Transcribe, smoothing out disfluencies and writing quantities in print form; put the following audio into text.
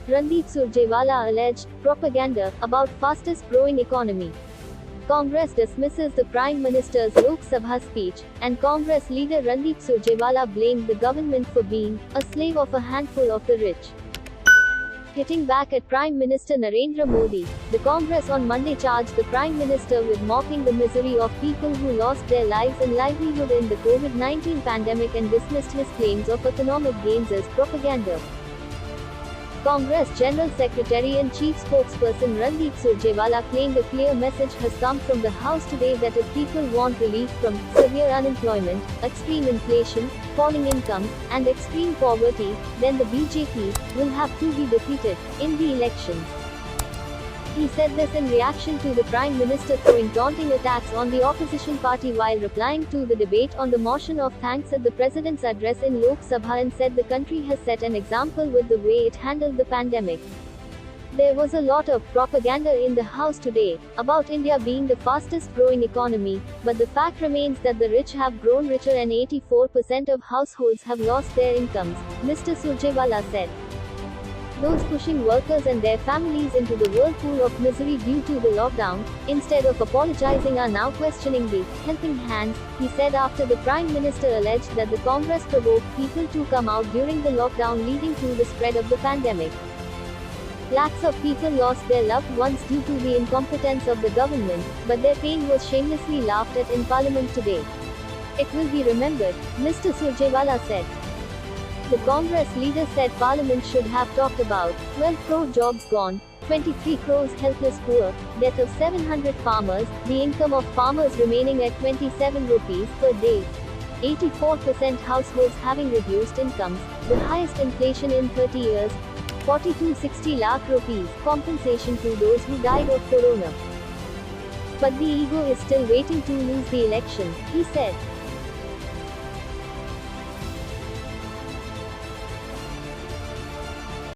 Randeep Surjewala alleged propaganda about fastest growing economy. Congress dismisses the Prime Minister's Lok Sabha speech, and Congress leader Randeep Surjewala blamed the government for being a slave of a handful of the rich. Hitting back at Prime Minister Narendra Modi, the Congress on Monday charged the Prime Minister with mocking the misery of people who lost their lives and livelihood in the COVID-19 pandemic and dismissed his claims of economic gains as propaganda. Congress General Secretary and Chief Spokesperson Randeep Surjewala claimed a clear message has come from the House today that if people want relief from severe unemployment, extreme inflation, falling incomes, and extreme poverty, then the BJP will have to be defeated in the elections. He said this in reaction to the Prime Minister throwing taunting attacks on the opposition party while replying to the debate on the motion of thanks at the President's address in Lok Sabha, and said the country has set an example with the way it handled the pandemic. There was a lot of propaganda in the House today about India being the fastest growing economy, but the fact remains that the rich have grown richer and 84% of households have lost their incomes, Mr. Surjewala said. Those pushing workers and their families into the whirlpool of misery due to the lockdown, instead of apologizing, are now questioning the helping hands, he said after the Prime Minister alleged that the Congress provoked people to come out during the lockdown leading to the spread of the pandemic. Lakhs of people lost their loved ones due to the incompetence of the government, but their pain was shamelessly laughed at in Parliament today. It will be remembered, Mr. Surjewala said. The Congress leader said Parliament should have talked about 12 crore jobs gone, 23 crores helpless poor, death of 700 farmers, the income of farmers remaining at 27 rupees per day, 84% households having reduced incomes, the highest inflation in 30 years, 40–60 lakh rupees compensation to those who died of corona. But the ego is still waiting to lose the election, he said.